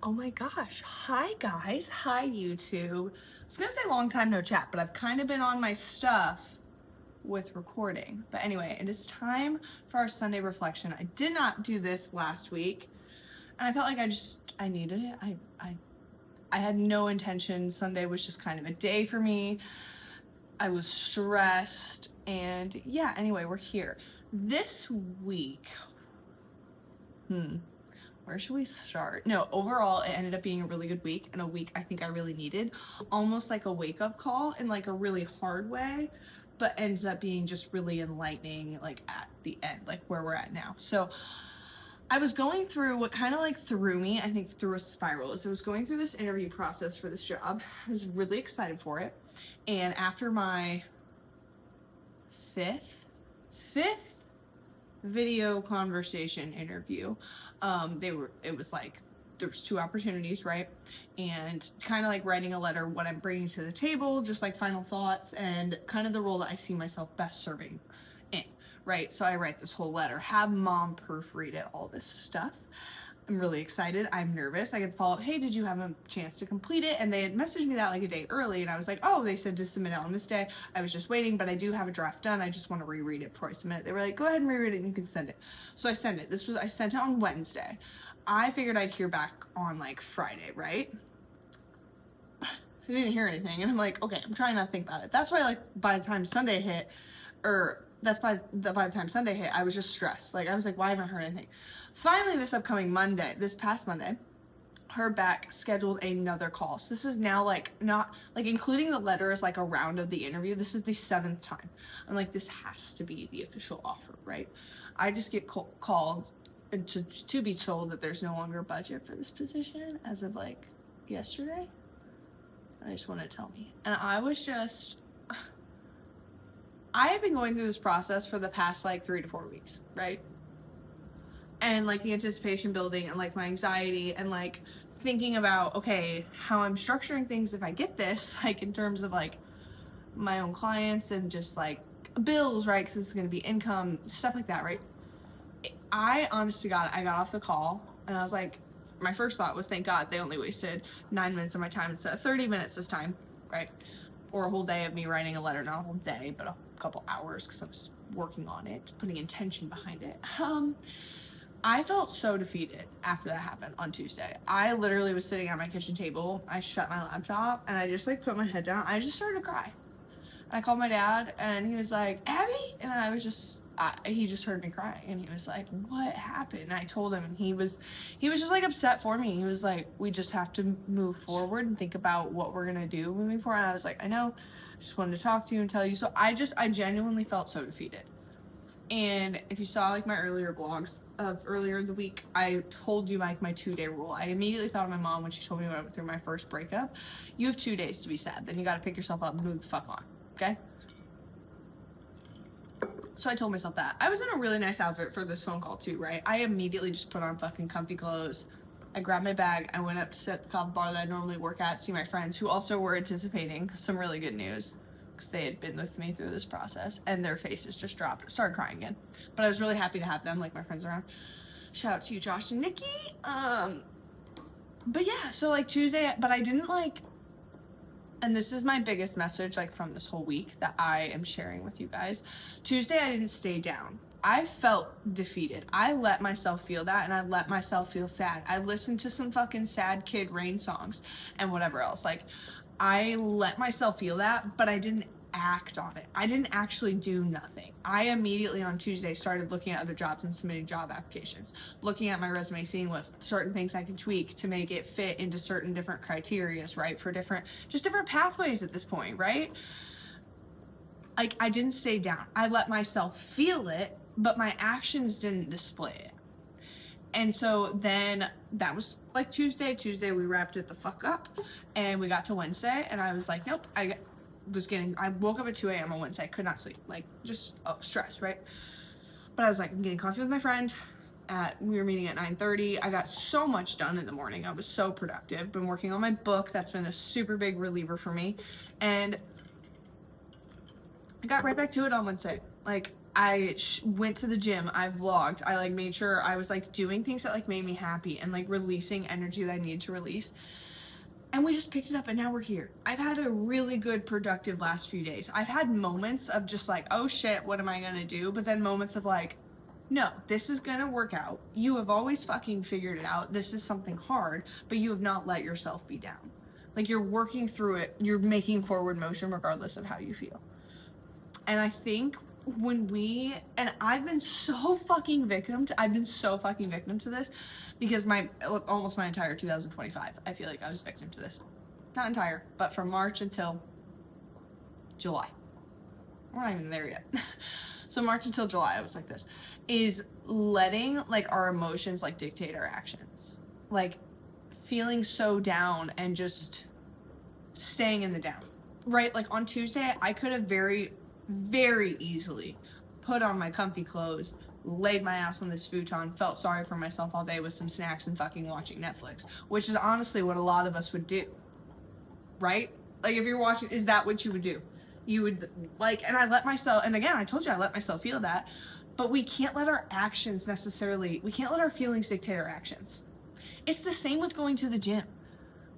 Oh my gosh. Hi guys. Hi YouTube. I was gonna say long time no chat, but I've kind of been on my stuff with recording. But anyway, it is time for our Sunday reflection. I did not do this last week, and I felt like I needed it. I had no intention. Sunday was just kind of a day for me. I was stressed, and yeah, anyway, we're here. This week, where should we start? No, overall, it ended up being a really good week, and a week I think I really needed. Almost like a wake-up call in like a really hard way, but ends up being just really enlightening, like at the end, like where we're at now. So I was going through what kind of like threw me, I think, through a spiral. As I was going through this interview process for this job, I was really excited for it. And after my fifth video conversation interview, it was like there was two opportunities, right? And kind of like writing a letter, what I'm bringing to the table, just like final thoughts, and kind of the role that I see myself best serving in, right? So I write this whole letter, have mom proofread it, all this stuff. I'm really excited. I'm nervous. I get the follow up, hey, did you have a chance to complete it? And they had messaged me that like a day early, and I was like, oh, they said to submit it on this day. I was just waiting, but I do have a draft done. I just want to reread it before I submit it. They were like, go ahead and reread it and you can send it. So I sent it. I sent it on Wednesday. I figured I'd hear back on like Friday, right? I didn't hear anything, and I'm like, okay, I'm trying not to think about it. That's why, like, by the time Sunday hit, by the time Sunday hit, I was just stressed. Like, I was like, why haven't I heard anything? Finally, this past Monday, heard back, scheduled another call. So this is now like not like including the letter as like a round of the interview. This is the 7th time. I'm like, this has to be the official offer, right? I just get called to be told that there's no longer a budget for this position as of like yesterday. I just want to tell me. And I have been going through this process for the past like 3 to 4 weeks, right? And like the anticipation building and like my anxiety and like thinking about, okay, how I'm structuring things if I get this, like in terms of like my own clients and just like bills, right? Because it's going to be income, stuff like that, right? I honest to God, I got off the call and I was like, my first thought was, thank God they only wasted 9 minutes of my time instead of 30 minutes this time, right? Or a whole day of me writing a letter, not a whole day, but a couple hours because I was working on it, putting intention behind it. I felt so defeated after that happened on Tuesday. I literally was sitting at my kitchen table. I shut my laptop and I just like put my head down. I just started to cry. I called my dad and he was like, Abby? And I was just, he just heard me cry and he was like, what happened? And I told him, and he was just like upset for me. He was like, we just have to move forward and think about what we're going to do moving forward. And I was like, I know, I just wanted to talk to you and tell you. So I genuinely felt so defeated. And if you saw like my earlier vlogs of earlier in the week, I told you like my 2-day rule. I immediately thought of my mom when she told me when I went through my first breakup. You have 2 days to be sad. Then you got to pick yourself up and move the fuck on. Okay? So I told myself that. I was in a really nice outfit for this phone call too, right? I immediately just put on fucking comfy clothes. I grabbed my bag. I went up to sit at the coffee bar that I normally work at, see my friends who also were anticipating some really good news, because they had been with me through this process, and their faces just dropped. Started crying again. But I was really happy to have them, like my friends around. Shout out to you, Josh and Nikki. But yeah, so like Tuesday, but I didn't like, and this is my biggest message like from this whole week that I am sharing with you guys. Tuesday, I didn't stay down. I felt defeated. I let myself feel that, and I let myself feel sad. I listened to some fucking sad Kid Rain songs and whatever else. Like, I let myself feel that, but I didn't act on it. I didn't actually do nothing. I immediately on Tuesday started looking at other jobs and submitting job applications, looking at my resume, seeing what certain things I can tweak to make it fit into certain different criterias, right? For different pathways at this point, right? Like, I didn't stay down. I let myself feel it, but my actions didn't display it. And so then that was like Tuesday. We wrapped it the fuck up and we got to Wednesday and I was like, nope. I woke up at 2 a.m. on Wednesday. I could not sleep. Like, just stressed, right? But I was like, I'm getting coffee with my friend. We were meeting at 9:30. I got so much done in the morning. I was so productive. Been working on my book. That's been a super big reliever for me. And I got right back to it on Wednesday. Like, I went to the gym, I vlogged, I like made sure I was like doing things that like made me happy and like releasing energy that I needed to release. And we just picked it up and now we're here. I've had a really good productive last few days. I've had moments of just like, oh shit, what am I gonna do? But then moments of like, no, this is gonna work out. You have always fucking figured it out. This is something hard, but you have not let yourself be down. Like you're working through it, you're making forward motion regardless of how you feel. And I think and I've been so fucking victim to this because almost my entire 2025, I feel like I was victim to this. Not entire, but from March until July. We're not even there yet. So March until July, I was like this, is letting like our emotions like dictate our actions. Like feeling so down and just staying in the down, right? Like on Tuesday, I could have very easily put on my comfy clothes, laid my ass on this futon, felt sorry for myself all day with some snacks and fucking watching Netflix, which is honestly what a lot of us would do, right? Like if you're watching, is that what you would do? You would like, and I let myself, and again, I told you I let myself feel that, but we can't let our actions we can't let our feelings dictate our actions. It's the same with going to the gym.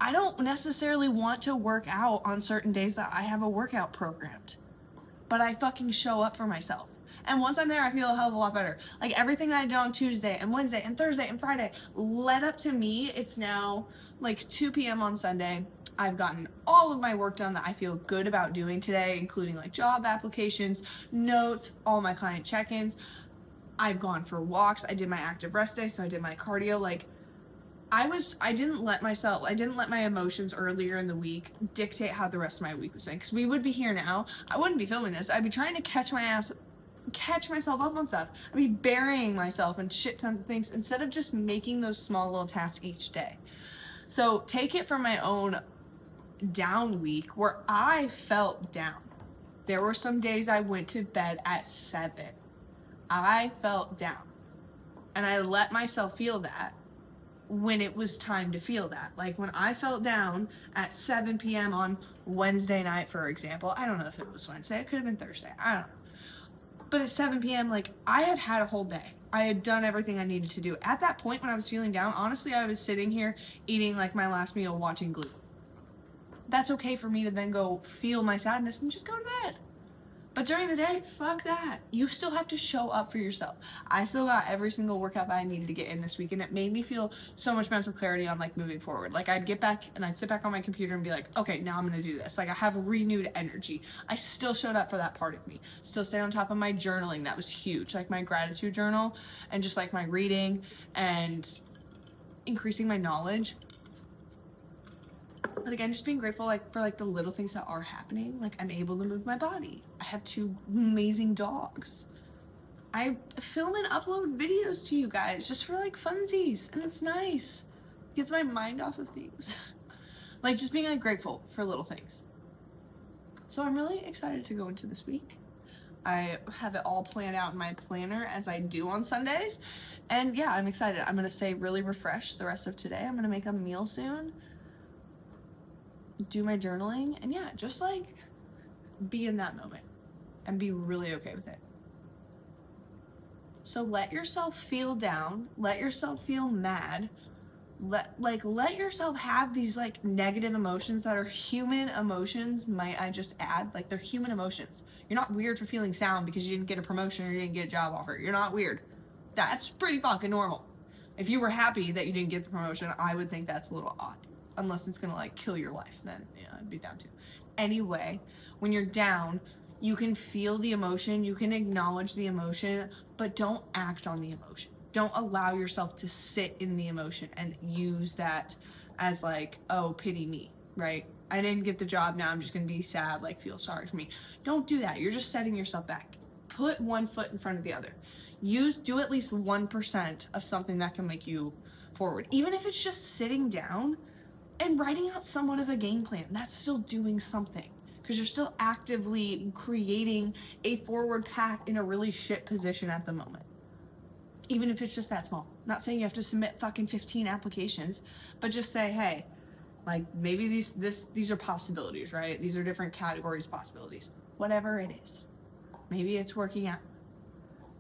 I don't necessarily want to work out on certain days that I have a workout programmed, but I fucking show up for myself. And once I'm there, I feel a hell of a lot better. Like everything that I did on Tuesday and Wednesday and Thursday and Friday led up to me. It's now like 2 p.m. on Sunday. I've gotten all of my work done that I feel good about doing today, including like job applications, notes, all my client check-ins. I've gone for walks. I did my active rest day, so I did my cardio. Like I didn't let my emotions earlier in the week dictate how the rest of my week was going. Because we would be here now. I wouldn't be filming this. I'd be trying to catch myself up on stuff. I'd be burying myself in shit tons of things instead of just making those small little tasks each day. So take it from my own down week where I felt down. There were some days I went to bed at 7. I felt down. And I let myself feel that when it was time to feel that. Like when I felt down at 7 p.m. on Wednesday night, for example, I don't know if it was Wednesday, it could have been Thursday, I don't know. But at 7 p.m., like I had a whole day. I had done everything I needed to do. At that point when I was feeling down, honestly, I was sitting here eating like my last meal, watching Glee. That's okay for me to then go feel my sadness and just go to bed. But during the day, fuck that. You still have to show up for yourself. I still got every single workout that I needed to get in this week, and it made me feel so much mental clarity on like moving forward. Like I'd get back and I'd sit back on my computer and be like, okay, now I'm gonna do this. Like I have renewed energy. I still showed up for that part of me. Still stayed on top of my journaling. That was huge. Like my gratitude journal and just like my reading and increasing my knowledge. But again, just being grateful like for like the little things that are happening. Like I'm able to move my body. I have 2 amazing dogs. I film and upload videos to you guys just for like funsies, and it's nice. It gets my mind off of things. Like just being like grateful for little things. So I'm really excited to go into this week. I have it all planned out in my planner as I do on Sundays. And yeah, I'm excited. I'm gonna stay really refreshed the rest of today. I'm gonna make a meal soon, do my journaling, and yeah, just like be in that moment and be really okay with it. So let yourself feel down, let yourself feel mad, let yourself have these like negative emotions that are human emotions, might I just add, like they're human emotions. You're not weird for feeling sad because you didn't get a promotion or you didn't get a job offer. You're not weird. That's pretty fucking normal. If you were happy that you didn't get the promotion, I would think that's a little odd. Unless it's gonna like kill your life, then yeah, I'd be down too. Anyway, when you're down, you can feel the emotion, you can acknowledge the emotion, but don't act on the emotion. Don't allow yourself to sit in the emotion and use that as like, oh, pity me, right? I didn't get the job, now I'm just gonna be sad, like feel sorry for me. Don't do that. You're just setting yourself back. Put one foot in front of the other. Do at least 1% of something that can make you forward. Even if it's just sitting down and writing out somewhat of a game plan, that's still doing something. Because you're still actively creating a forward path in a really shit position at the moment. Even if it's just that small. Not saying you have to submit fucking 15 applications, but just say, hey, like maybe these are possibilities, right? These are different categories of possibilities. Whatever it is. Maybe it's working out.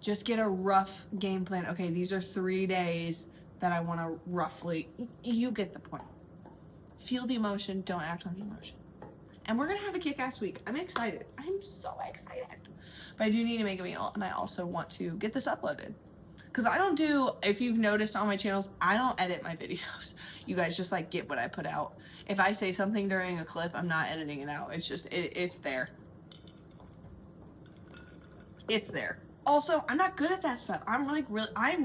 Just get a rough game plan. Okay, these are 3 days that I want to roughly, you get the point. Feel the emotion, don't act on the emotion. And we're gonna have a kick-ass week. I'm excited. I'm so excited. But I do need to make a meal, and I also want to get this uploaded. Because I don't do, if you've noticed on my channels, I don't edit my videos. You guys just like get what I put out. If I say something during a clip, I'm not editing it out. It's just, it's there. It's there. Also, I'm not good at that stuff. I'm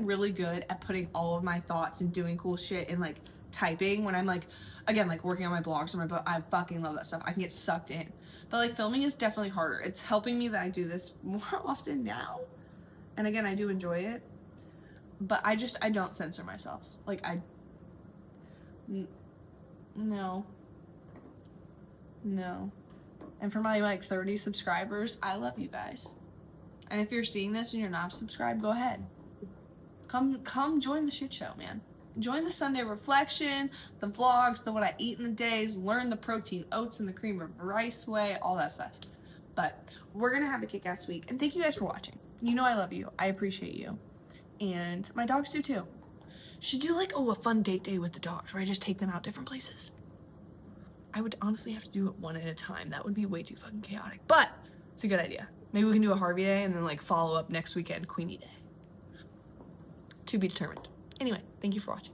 really good at putting all of my thoughts and doing cool shit and like typing when I'm like, again, like working on my blogs or my book. I fucking love that stuff. I can get sucked in. But like filming is definitely harder. It's helping me that I do this more often now. And again, I do enjoy it. But I don't censor myself. Like no. And for my like 30 subscribers, I love you guys. And if you're seeing this and you're not subscribed, go ahead. Come join the shit show, man. Join the Sunday reflection, the vlogs, the what I eat in the days, learn the protein oats and the cream of rice way, all that stuff. But we're gonna have a kick-ass week. And thank you guys for watching. You know I love you. I appreciate you. And my dogs do too. Should do like, a fun date day with the dogs where I just take them out different places. I would honestly have to do it one at a time. That would be way too fucking chaotic. But it's a good idea. Maybe we can do a Harvey day and then like follow up next weekend, Queenie day. To be determined. Anyway, thank you for watching.